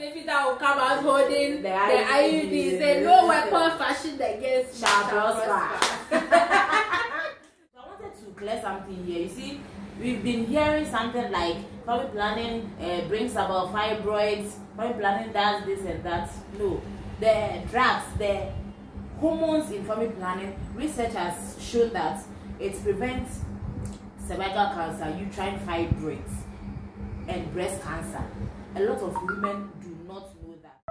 babies that will come out holding the IUDs and no weapon fashioned against shall prosper. I wanted to clear something here. You see, we've been hearing something like family planning brings about fibroids, family planning does this and that. No, the drugs, the hormones in family planning, research has shown that it prevents cervical cancer, uterine fibroids, and breast cancer. A lot of women do not know that.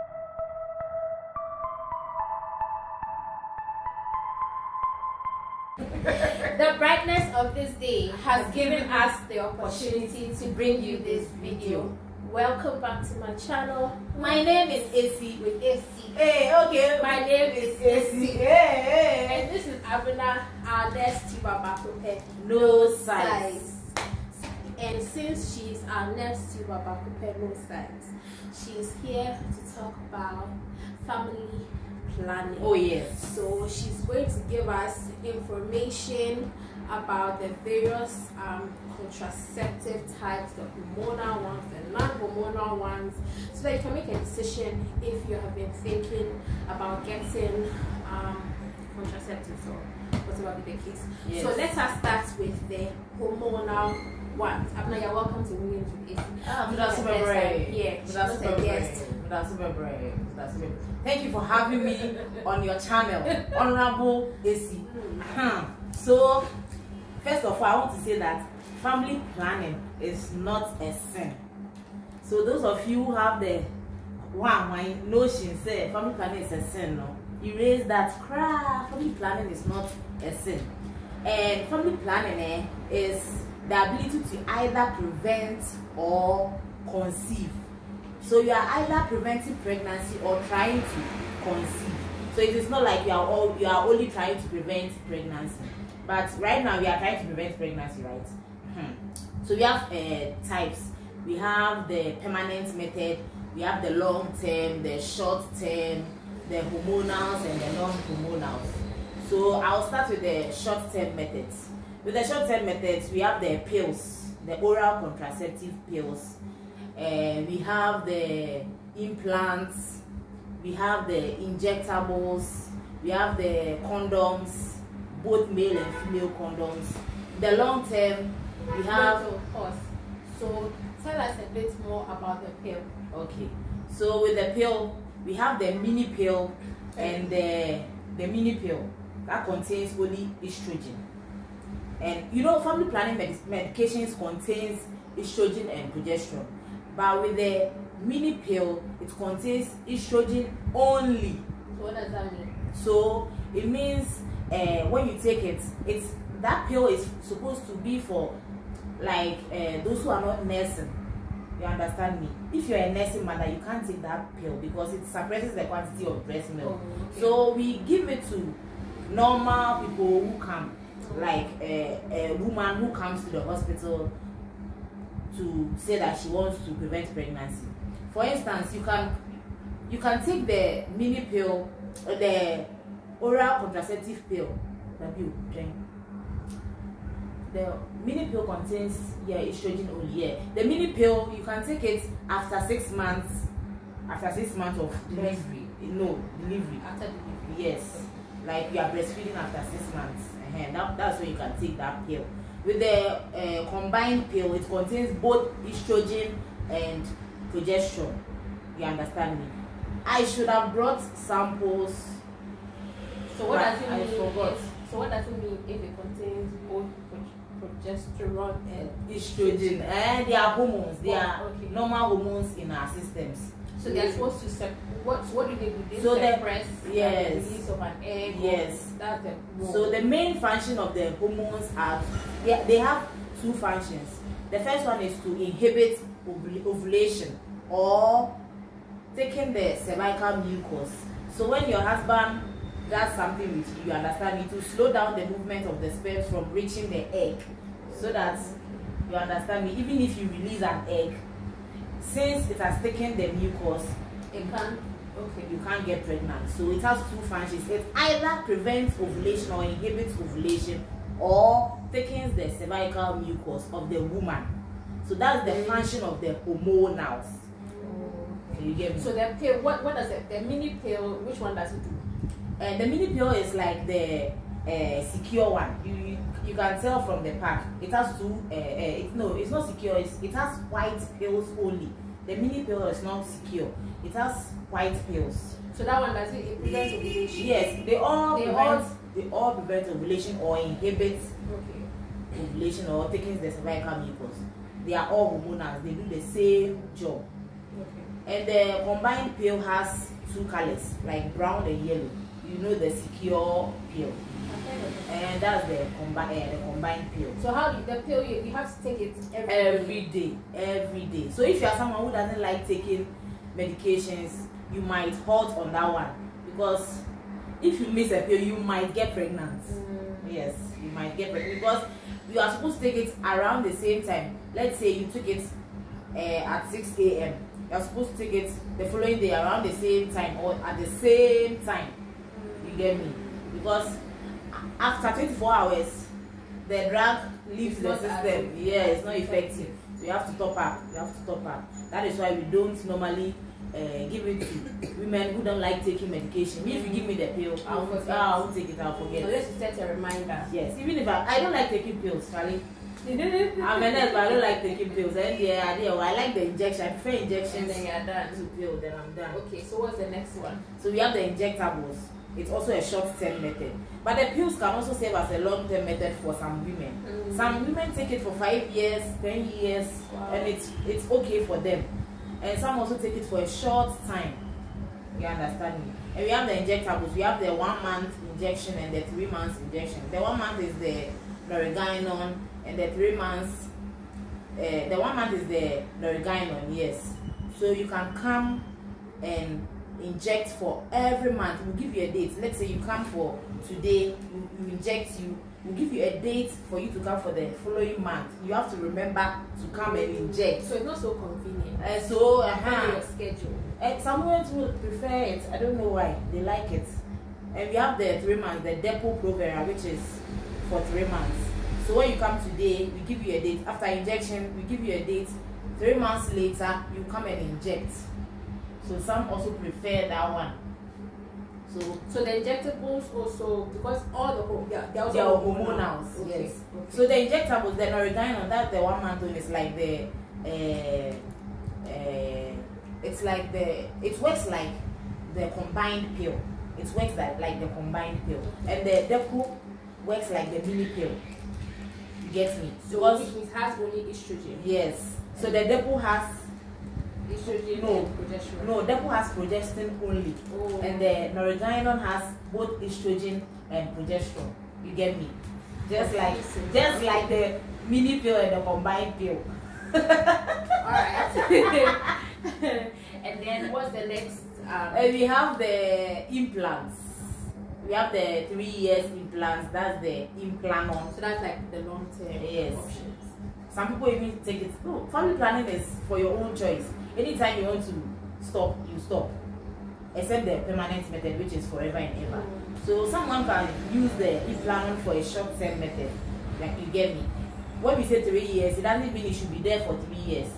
The brightness of this day has given us the opportunity to bring you this video. Welcome back to my channel. My name is AC with AC. Hey, okay. My name is AC. Hey. And this is Abena, our next tuber no size. And since she's our next tuber no size, she's here to talk about family planning. Oh yes. So she's going to give us information about the various contraceptive types, the hormonal ones, the non-hormonal ones, so that you can make a decision if you have been thinking about getting contraceptives or whatever be the case. Yes. So let us start with the hormonal ones. Abena, you're welcome to Women's with AC. That's super brave. Yeah, that's super brave. That's super brave. Thank you for having me on your channel, Honorable AC. So, first of all, I want to say that family planning is not a sin. So those of you who have the one notion say family planning is a sin, no, erase that crap. Family planning is not a sin. And family planning is the ability to either prevent or conceive. So you are either preventing pregnancy or trying to conceive. So it is not like you are only trying to prevent pregnancy. But right now we are trying to prevent pregnancy, right? So we have types. We have the permanent method, we have the long term, the short term, the hormonals and the non-hormonals. So I'll start with the short term methods. With the short term methods, we have the pills, the oral contraceptive pills. We have the implants, we have the injectables, we have the condoms, both male and female condoms. The long term, we have. So tell us a bit more about the pill. Okay. So with the pill, we have the mini pill and the mini pill that contains only estrogen. And you know, family planning medications contains estrogen and progesterone. But with the mini pill, it contains estrogen only. So what does that mean? So it means when you take it, that pill is supposed to be for like those who are not nursing. You understand me? If you're a nursing mother, you can't take that pill because it suppresses the quantity of breast milk. Oh, okay. So we give it to normal people who come, like a woman who comes to the hospital to say that she wants to prevent pregnancy. For instance, you can take the mini pill, the oral contraceptive pill. The mini pill contains estrogen only. The mini pill you can take it after 6 months. After 6 months of delivery. No, delivery. After delivery. Yes. Like you are breastfeeding after 6 months. That's when you can take that pill. With the combined pill, it contains both estrogen and progesterone. You understand me? I should have brought samples. So what does it mean? I forgot. So what does it mean if it contains both progesterone and estrogen? And they are hormones. They are normal hormones in our systems. So they are supposed to separate. What do they do? They suppress the release of an egg. Yes. That's the so the main function of the hormones are they have two functions. The first one is to inhibit ovulation or taking the cervical mucus. So when your husband does something with you, you understand me, to slow down the movement of the sperm from reaching the egg, so that you understand me, even if you release an egg, since it has taken the mucus, you can't get pregnant. So it has two functions. It either prevents ovulation or inhibits ovulation, or thickens the cervical mucus of the woman. So that's the function of the hormonals. Okay. You get me? So the pill, what does it? The mini pill, which one does it do? The mini pill is like the secure one. You can tell from the pack. It has two. It's not secure. It has white pills only. The mini pill is not secure. It has white pills. So that one does it prevent ovulation? Yes, they all prevent ovulation or inhibit ovulation or taking the cervical mucus. They are all hormonal. They do the same job. Okay. And the combined pill has two colors, like brown and yellow. You know the secure pill. And that's the combined pill. So how do the pill you have to take it every day. So if you are someone who doesn't like taking medications, you might halt on that one, because if you miss a pill, you might get pregnant. Yes, you might get pregnant because you are supposed to take it around the same time. Let's say you took it at 6 a.m. You are supposed to take it the following day around the same time or at the same time. You get me? Because after 24 hours, the drug leaves the system. Yeah, it's not effective. So you have to top up. That is why we don't normally give it to women who don't like taking medication. If you give me the pill, I won't take it. I'll forget. Unless you set a reminder. Yes, even if I don't like taking pills, Charlie. I'm a nurse, but I don't like taking pills. And I like the injection. I prefer injections. And then you're done. To pill, then I'm done. Okay, so what's the next one? So we have the injectables. It's also a short-term method, but the pills can also serve as a long-term method for some women. Some women take it for 5 years, 10 years, and it's okay for them. And some also take it for a short time. You understand me? And we have the injectables. We have the 1 month injection and the 3 months injection. The 1 month is the Ghanaian, and the 3 months, the 1 month is the Ghanaian. Yes. So you can come and inject for every month. We'll give you a date. Let's say you come for today, you inject you. We'll give you a date for you to come for the following month. You have to remember to come and inject. So it's not so convenient. Your schedule. Some women would prefer it. I don't know why. They like it. And we have the 3 months, the Depo Provera, which is for 3 months. So when you come today, we give you a date. After injection, we give you a date. 3 months later, you come and inject. So some also prefer that one. So the injectables also, because all the they are hormonals. Okay. Yes. Okay. So the injectables, the Norigine, that's the 1 month one, is like the it works like the combined pill. It works like the combined pill, and the Depo works like the mini pill. You get me? So because it has only estrogen. Yes. So the Depo has estrogen and progesterone. No, Depo has progesterone only. Oh. And the Norigine has both estrogen and progesterone. You get me? Just like the mini pill and the combined pill. Alright. And then what's the next? We have the implants. We have the 3 years implants. That's the implanon. So that's like the long term options. Some people even take it. No, family planning is for your own choice. Anytime you want to stop, you stop. Except the permanent method, which is forever and ever. So someone can use the implanon for a short-term method. Like, you get me? When we say 3 years, it doesn't mean it should be there for 3 years.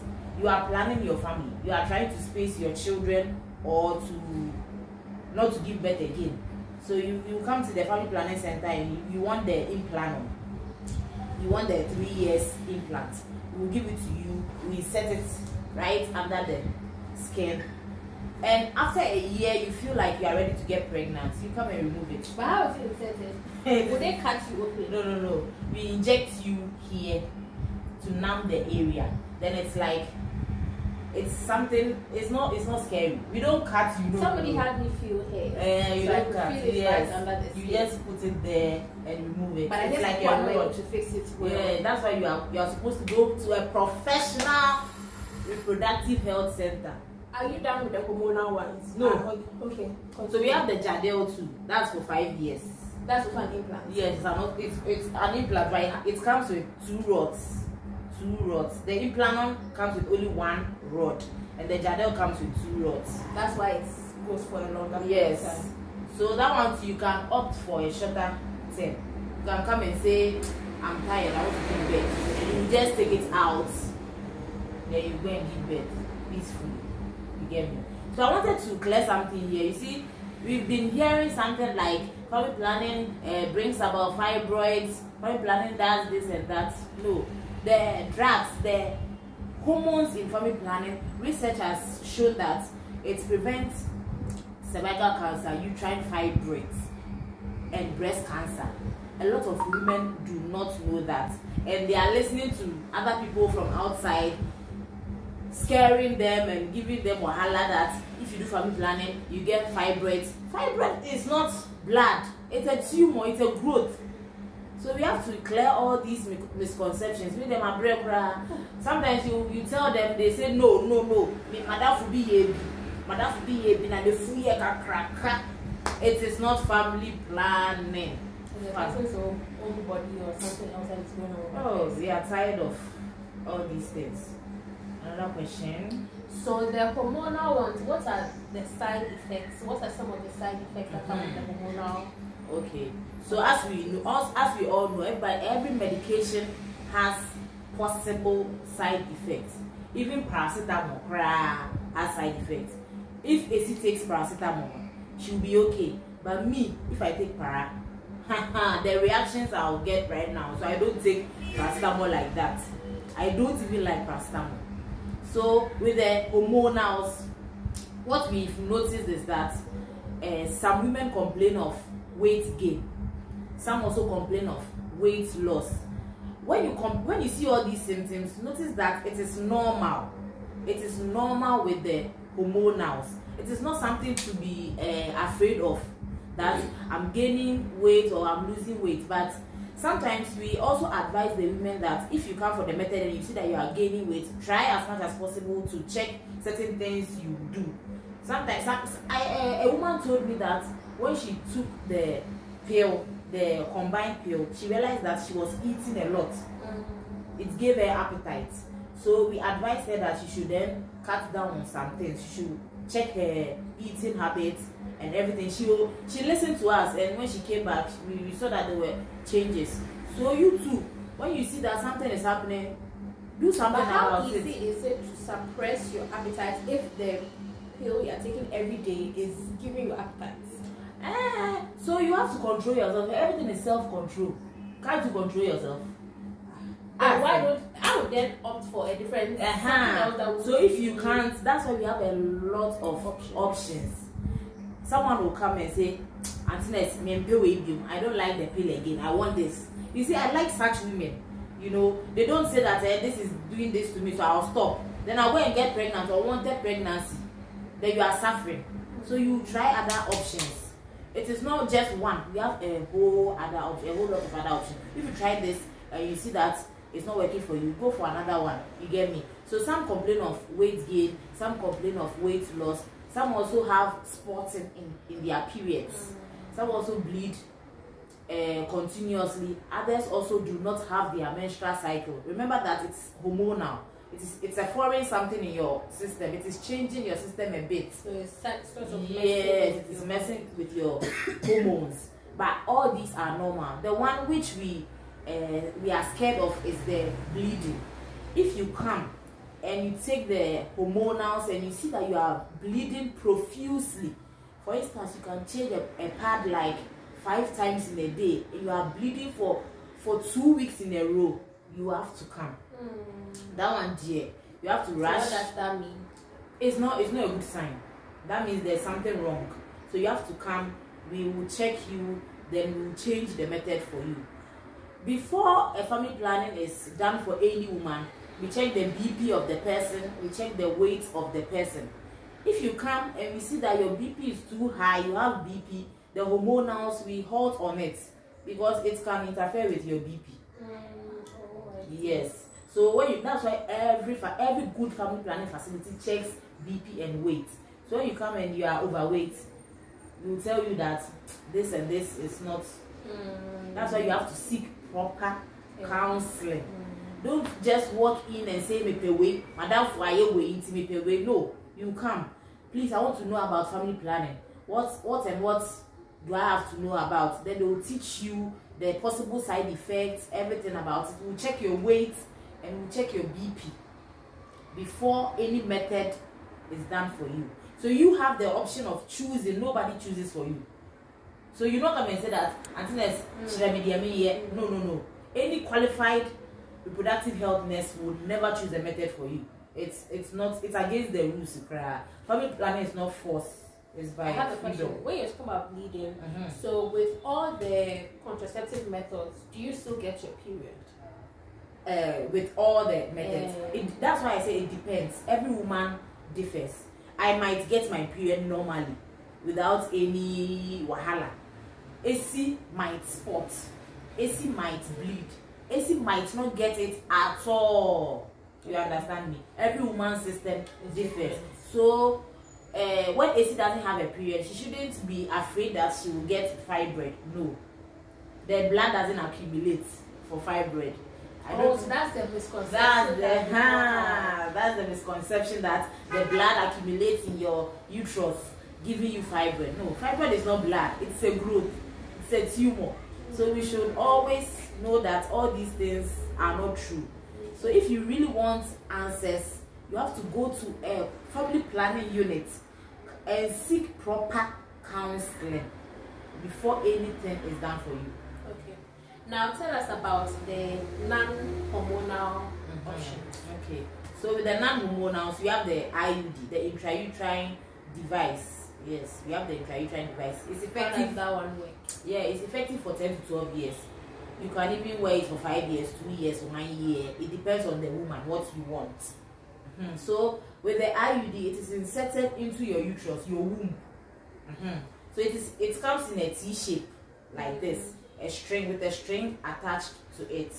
You are planning your family. You are trying to space your children or to not to give birth again. So you come to the family planning center and you want the implanon. You want the 3 years implant. We will give it to you. We set it right under the skin. And after a year, you feel like you are ready to get pregnant. You come and remove it. But how is it set? Will they cut you open? No. We inject you here to numb the area. Then it's like, it's something. It's not scary. We don't cut you. Somebody had me feel hair. You so don't cut. Yes. You just put it there and remove it. But it's like you're ready to fix it well. Yeah, that's why you are supposed to go to a professional reproductive health center. Are you done with the hormonal ones? No. Okay. So we have the Jadel too. That's for 5 years. That's also an implant. Yes, it's an implant, but it comes with 2 rods. 2 rods. The implanon comes with only 1 rod, and the Jadel comes with 2 rods. That's why it goes for a longer time. Yes. So that one you can opt for a shorter term. You can come and say, I'm tired, I want to give birth. And you just take it out. Then you go and give birth peacefully. You get me? So I wanted to clear something here. You see, we've been hearing something like family planning brings about fibroids, family planning does this and that. No, the drugs, the hormones in family planning, research has shown that it prevents cervical cancer, uterine fibroids, and breast cancer. A lot of women do not know that, and they are listening to other people from outside scaring them and giving them wahala that if you do family planning you get fibroids. Fibroid is not blood, it's a tumor, it's a growth. So we have to clear all these misconceptions. Make them a break. Sometimes you tell them, they say no. Me madam for be here, madam for be here, and the full year crack. It is not family planning. So own body or something else that is going on. Oh, we are tired of all these things. Another question. So the hormonal ones, what are the side effects? What are some of the side effects that come with the hormonal? Okay. So as we all know, every medication has possible side effects. Even paracetamol has side effects. If AC takes paracetamol, she'll be okay. But me, if I take para, the reactions I'll get right now. So I don't take paracetamol like that. I don't even like paracetamol. So with the hormonals, what we've noticed is that some women complain of weight gain. Some also complain of weight loss. When you see all these symptoms, notice that it is normal. It is normal with the hormonals. It is not something to be afraid of, that I'm gaining weight or I'm losing weight. But sometimes we also advise the women that if you come for the method and you see that you are gaining weight, try as much as possible to check certain things you do. Sometimes a woman told me that when she took the pill, the combined pill, she realized that she was eating a lot. It gave her appetite. So we advised her that she should then cut down on some things. She should check her eating habits and everything. She listened to us, and when she came back, we saw that there were changes. So you too, when you see that something is happening, do something about it. How easy is it to suppress your appetite if the pill you are taking every day is giving you appetite? So you have to control yourself. Everything is self-control. Can't you control yourself? And I would then opt for a different So if you can't, that's why we have a lot of options. Someone will come and say, Auntie, I don't like the pill again, I want this. You see, I like such women. You know, they don't say that this is doing this to me, so I'll stop. Then I'll go and get pregnant or wanted pregnancy. Then you are suffering. So you try other options. It is not just one. We have a whole lot of other options. If you try this and you see that it's not working for you, go for another one. You get me? So some complain of weight gain, some complain of weight loss, some also have spots in their periods. Some also bleed continuously. Others also do not have their menstrual cycle. Remember that it's hormonal. It's a foreign something in your system. It is changing your system a bit. So it's sort of it is messing with your hormones. But all these are normal. The one which we are scared of is the bleeding. If you come and you take the hormonals and you see that you are bleeding profusely, for instance, you can change a pad like 5 times in a day, and you are bleeding for 2 weeks in a row, you have to come. That one, dear, you have to rush. So what does that mean? It's not a good sign. That means there's something wrong. So you have to come. We will check you, then we will change the method for you. Before a family planning is done for any woman, we check the BP of the person, we check the weight of the person. If you come and we see that your BP is too high, you have BP, the hormonals, we halt on it because it can interfere with your BP. Yes. So that's why every good family planning facility checks BP and weight. So when you come and you are overweight, we will tell you that this and this is not. That's why you have to seek proper counseling. Don't just walk in and say me pay way, madam for me pay way. No, you come. Please, I want to know about family planning. What do I have to know about? Then they will teach you the possible side effects, everything about it. We'll check your weight and we'll check your BP before any method is done for you. So you have the option of choosing. Nobody chooses for you. So you're not going to say that until no. Any qualified reproductive health nurse would never choose a method for you. It's against the rules. Family planning is not forced. It's by freedom. When you're talking about bleeding, so with all the contraceptive methods, do you still get your period? With all the methods, that's why I say it depends. Every woman differs. I might get my period normally without any wahala. AC might spot, AC might bleed, AC might not get it at all. You understand me? Every woman's system differs. So when AC doesn't have a period, she shouldn't be afraid that she will get fibroid. No, the blood doesn't accumulate for fibroid. So that's the misconception. That's the misconception that the blood accumulates in your uterus, giving you fibroid. No, fibroid is not blood. It's a growth. It's a tumor. So we should always know that all these things are not true. So if you really want answers, you have to go to a family planning unit and seek proper counseling before anything is done for you. Okay. Now tell us about the non-hormonal options. Okay. So with the non-hormonals, we have the IUD, the intrauterine device. Yes, we have the intrauterine device. It's effective. How does that one work? Yeah, it's effective for 10 to 12 years. You can even wear it for 5 years, 2 years, 1 year. It depends on the woman, what you want. So with the IUD, it is inserted into your uterus, your womb. So it comes in a T shape like this, a string with a string attached to it,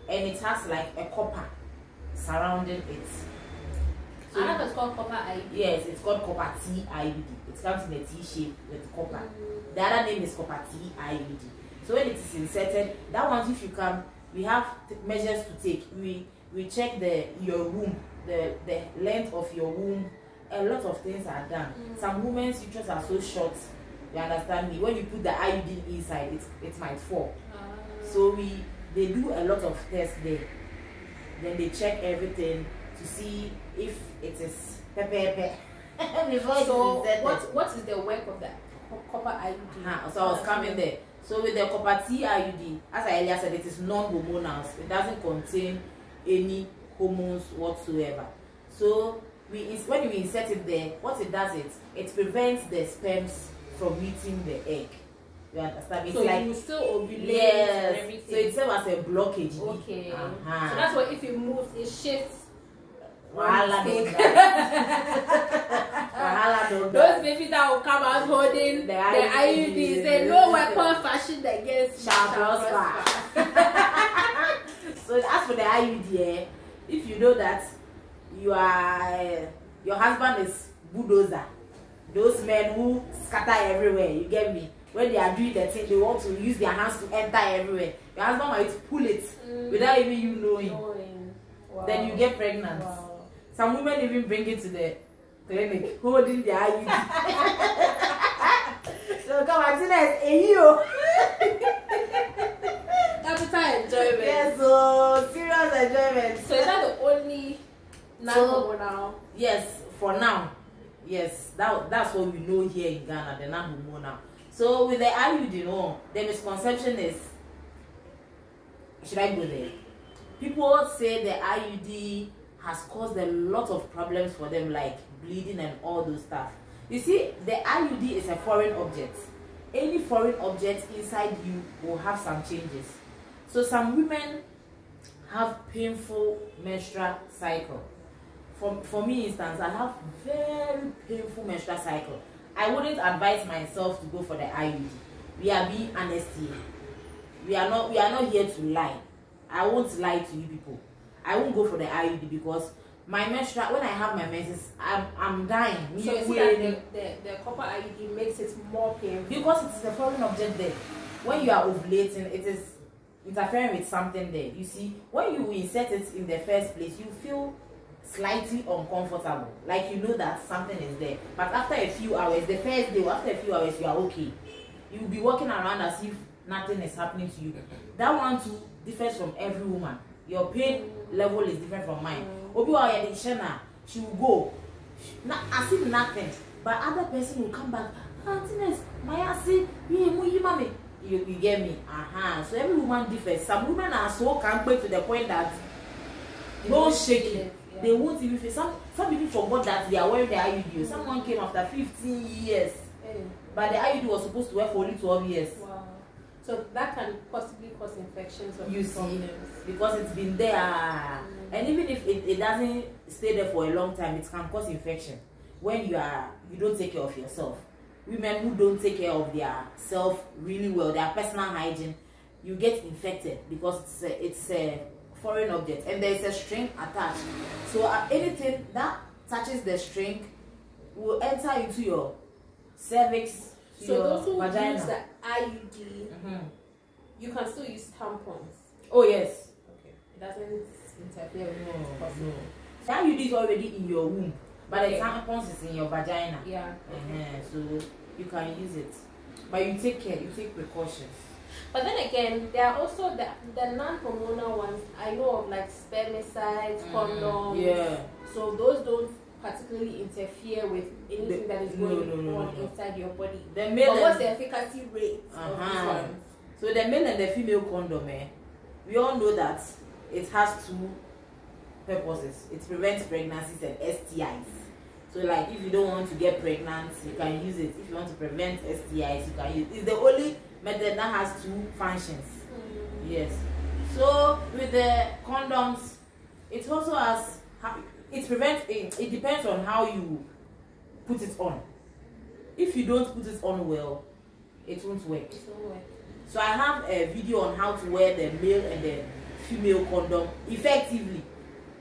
and it has like a copper surrounding it. So that is called copper IUD. Yes, it's called copper T IUD. It comes in a T shape with copper. The other name is copper T IUD. So when it is inserted, that one, if you come, we have measures to take. We check your womb, the length of your womb. A lot of things are done. Some women's uterus are so short. You understand me? When you put the IUD inside, it might fall. So they do a lot of tests there. Then they check everything to see if it is pepe. So what is the work of that copper IUD? So I was coming there. So with the copper T IUD, as I earlier said, it is non-hormonal. It doesn't contain any hormones whatsoever. So when you insert it there, what it does it prevents the sperms from meeting the egg. You understand? It's so like you still ovulate and everything. So it serves as a blockage. Okay. So that's why if it moves, it shifts. Those babies that will come out holding the IUD say no weapon fashioned against shall prosper. So as for the IUD, if you know that your husband is bulldozer, those men who scatter everywhere, you get me? When they are doing the thing, they want to use their hands to enter everywhere. Your husband might pull it without even you knowing. Wow. Then you get pregnant. Wow. Some women even bring it to the clinic holding their IUD. So come on, it's a hero. Capital enjoyment. Yes, so serious enjoyment. So is that the only non-hormonal? Yes, for now. Yes, that's what we know here in Ghana, the non-hormonal. So with the IUD, the misconception is, should I go there? People say the IUD has caused a lot of problems for them, like bleeding and all those stuff. You see, the IUD is a foreign object. Any foreign object inside you will have some changes. So some women have painful menstrual cycle. For me, instance, I have very painful menstrual cycle. I wouldn't advise myself to go for the IUD. We are being honest here. We are not here to lie. I won't lie to you people. I won't go for the IUD because my menstrual, when I have my menses, I'm dying. So you see that the copper IUD makes it more painful because it's a foreign object there. When you are ovulating, it is interfering with something there. You see, when you insert it in the first place, you feel slightly uncomfortable, like you know that something is there. But after a few hours, the first day, after a few hours, you are okay. You'll be walking around as if nothing is happening to you. That one too differs from every woman. Your pain level is different from mine. Obi wa she will go as if nothing. but other person will come back, Auntie, my ass, you get me? So every woman differs. Some women are so can't to the point that don't shake it. Yeah. They won't even feel. Some people forgot that they are wearing the IUD. Someone came after 15 years, but the IUD was supposed to work for only 12 years. Wow. So that can possibly cause infections or you problems. See, because it's been there, and even if it doesn't stay there for a long time, it can cause infection when you don't take care of yourself. Women who don't take care of their self really well, their personal hygiene, you get infected because it's a foreign object and there is a string attached. So anything that touches the string will enter into your cervix, so your those who vagina. use the IUD, you can still use tampons. Oh yes. Okay. It doesn't interfere with no. The IUD is already in your womb, but the tampons is in your vagina. Yeah. So you can use it, but you take care, you take precautions. But then again, there are also the non-hormonal ones. I know of, like spermicides, condoms. Yeah. So those don't particularly interfere with anything that is going on inside your body. The male but what's the efficacy rate of these ones? So the male and the female condom, we all know that it has two purposes. It prevents pregnancies and STIs. So like if you don't want to get pregnant, you can use it. If you want to prevent STIs, you can use it. It's the only method that has two functions. Yes. So with the condoms, it also has, it prevents, it depends on how you put it on. If you don't put it on well, it won't work. It won't work. So I have a video on how to wear the male and the female condom effectively,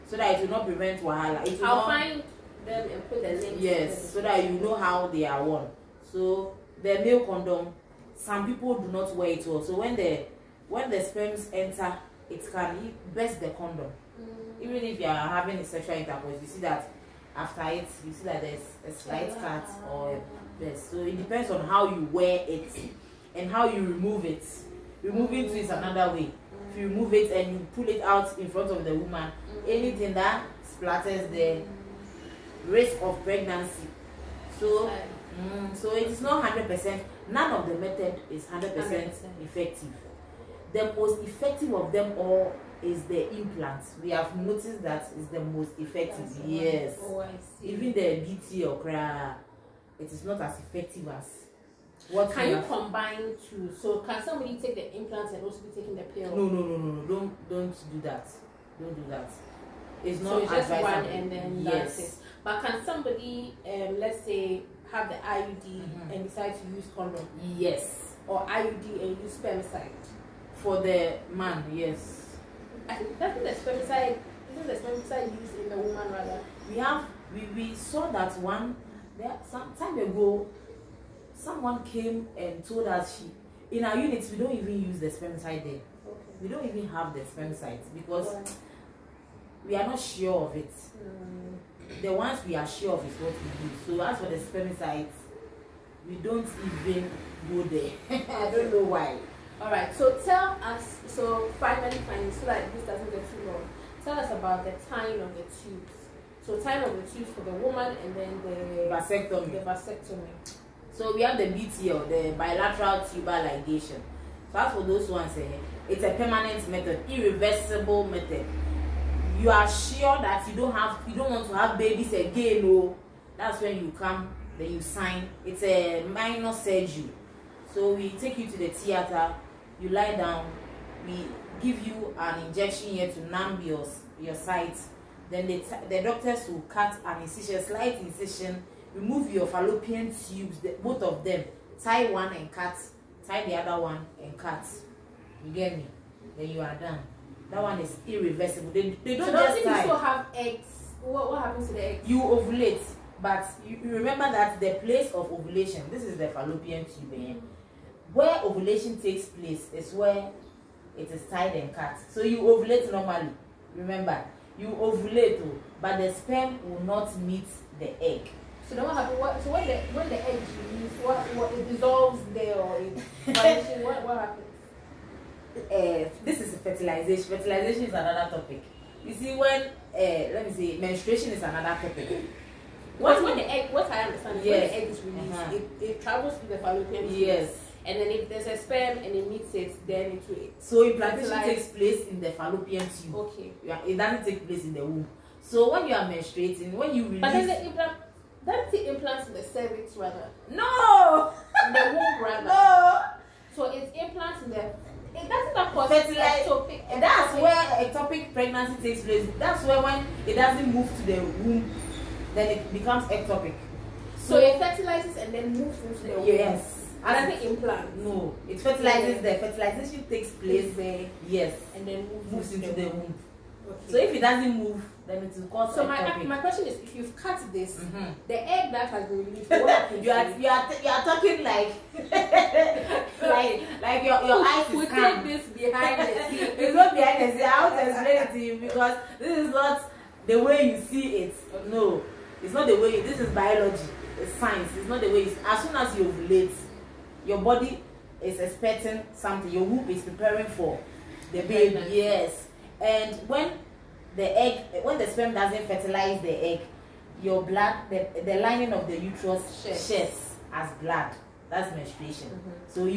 so that it will not prevent wahala. I'll find them and put the links. Yes, so that you know how they are worn. So the male condom, some people do not wear it well. So when the sperms enter, it can burst the condom. Even if you are having a sexual intercourse, you see that after it, you see that there's a slight cut or a burst. So it depends on how you wear it and how you remove it. Removing it is another way. If you remove it and you pull it out in front of the woman, anything that splatters the risk of pregnancy. So so it is not 100%. None of the method is 100% effective. The most effective of them all is the implant. We have noticed that is the most effective. Yes. Oh, I see. Even the BT or CRA, it is not as effective as what can you combine two? So can somebody take the implants and also be taking the pill? No. Don't do that. Don't do that. It's not so it's just advisable. one and then that's it. But can somebody, let's say, have the IUD and decide to use condom? Yes. Or IUD and use spermicide? For the man, yes. I think isn't the spermicide used in the woman rather? We saw that one there some time ago. Someone came and told us in our units we don't even use the spermicide there. Okay. We don't even have the spermicide because we are not sure of it. The ones we are sure of is what we do. So as for the spermicides, we don't even go there. I don't know why. Alright, so tell us, so finally, so that this doesn't get too long, tell us about the tying of the tubes. So tying of the tubes for the woman and then the vasectomy. So we have the BT or the bilateral tuber ligation. So as for those ones, it's a permanent method, irreversible method. You are sure that you don't want to have babies again. No, that's when you come, then you sign. It's a minor surgery. So we take you to the theater. You lie down, we give you an injection here to numb your sites. Then the doctors will cut an incision, slight incision, remove your fallopian tubes, both of them, tie one and cut, tie the other one and cut. You get me? Then you are done. That one is irreversible. They don't so just tie. You still have eggs. What happens to the eggs? You ovulate, but you remember that the place of ovulation, this is the fallopian tube. Where ovulation takes place is where it is tied and cut. So you ovulate normally. Remember, you ovulate, but the sperm will not meet the egg. So then what happens? So when the egg is released, what it dissolves there or what happens? This is fertilization. Fertilization is another topic. You see, when let me say menstruation is another topic. when the egg, what I understand is when the egg is released, it travels through the fallopian tube. Yes. And then if there's a sperm and it meets it, then it will. So implantation takes place in the fallopian tube. Okay. It doesn't take place in the womb. So when you are menstruating, when you release. But then the implant, doesn't it implants in the cervix rather? No. In the womb rather. No. So it's implants in the. It doesn't cause ectopic. That's where ectopic pregnancy takes place. That's where when it doesn't move to the womb, then it becomes ectopic. So it fertilizes and then moves into the womb. Yes. And I think implant. No, it fertilizes there. Fertilization takes place there. Yes. And then moves into the womb. Okay. So if it doesn't move, then it will cause. So my question is, if you've cut this, the egg that has been released, what happens? you are talking like like your eyes is calm. Take this behind the scene. It's not behind the scene. I want to explain it to you because this is not the way you see it. No, it's not the way. This is biology. It's science. It's not the way. As soon as you ovulate, your body is expecting something. Your womb is preparing for the baby. Yes. And when the sperm doesn't fertilize the egg, your blood, the lining of the uterus sheds as blood. That's menstruation. So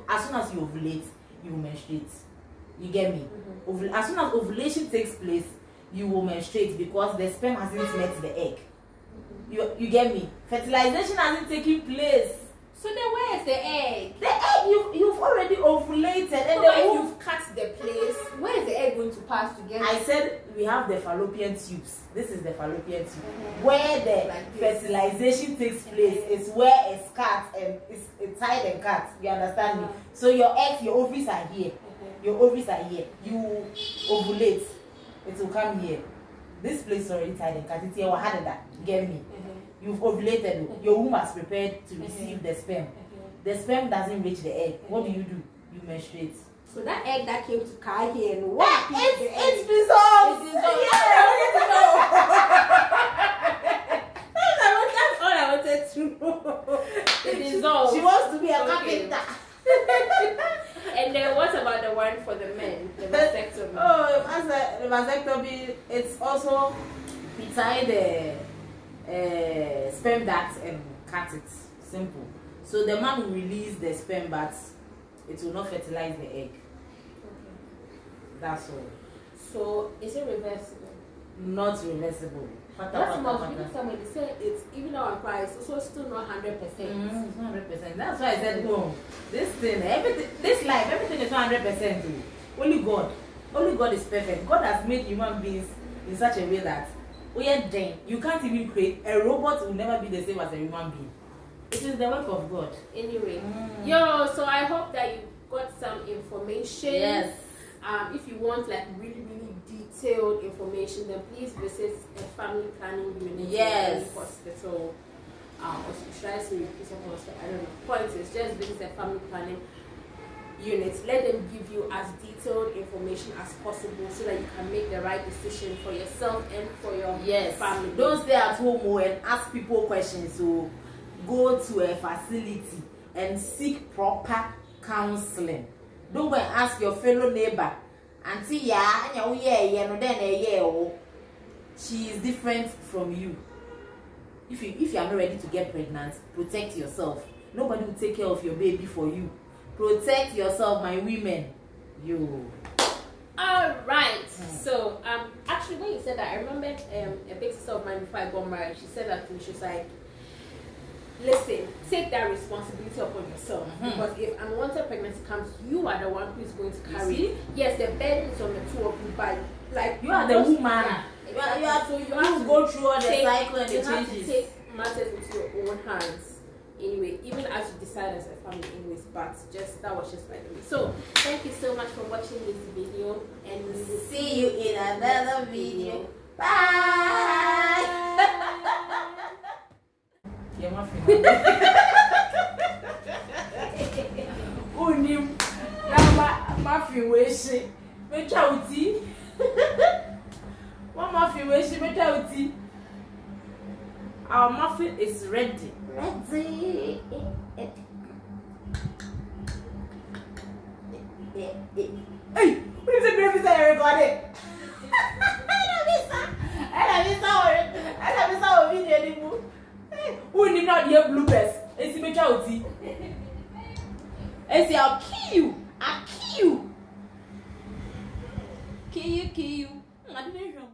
as soon as you ovulate, you menstruate. You get me? As soon as ovulation takes place, you will menstruate because the sperm hasn't met the egg. You get me? Fertilization hasn't taken place. So then where is the egg? The egg you've already ovulated, and so you've cut the place. Where is the egg going to pass together? I said we have the fallopian tubes. This is the fallopian tube. Where the fertilization takes place is where it's cut and it's tied and cut. You understand me? So your eggs, your ovaries are here. Your ovaries are here. You ovulate, it will come here. This place is already tied and cut. It's here. How did that? Get me? You've ovulated. Your womb has prepared to receive the sperm. The sperm doesn't reach the egg. What do? You menstruate. So that egg that came to Kai here and what? It's dissolved. It's dissolved. That's all I wanted to know. It dissolved. She wants to be a carpenter. And then what about the one for the men? The vasectomy. Oh, as the vasectomy, it's also beside the sperm duct and cut it. Simple. So the man will release the sperm, but it will not fertilize the egg. That's all. So is it reversible? Not reversible. That's about somebody said it's even though I'm price, so it's still not 100%. 100%. That's why I said no. This thing, everything, this life, everything is not 100%. Only God is perfect. God has made human beings in such a way that you can't even create a robot will never be the same as a human being. It is the work of God. Anyway, so I hope that you got some information. Yes. If you want like really detailed information, then please visit a family planning unit hospital. Or should I say hospital? I don't know. Point is just visit a family planning unit. Let them give you as detailed information as possible so that you can make the right decision for yourself and for your family. Don't stay at home and ask people questions. So go to a facility and seek proper counseling. Don't go and ask your fellow neighbor. Auntie, she is different from you. If you are not ready to get pregnant, protect yourself. Nobody will take care of your baby for you. Protect yourself, my women. All right. So actually, when you said that, I remembered a big sister of mine before I got married. She said that to me. She was like, listen, take that responsibility upon yourself. Because if unwanted pregnancy comes, you are the one who is going to carry it. Yes, the burden is on the two of you, but like you are the woman. You have to go through all the cycle and the changes. You have to take matters into your own hands. Anyway, even as you decide as a family, anyways. But that was just by the way. So thank you so much for watching this video, and we will see you in another video. Bye. Unim, now muffin wishing, which out tea. One muffin wishing, which out tea. Our muffin is ready. Ready. Hey, what is the baby say everybody? I don't know video anymore. need not the bloopers. It's me chauti. It's I'll kill you. I'll kill you. Kill you. I didn't know.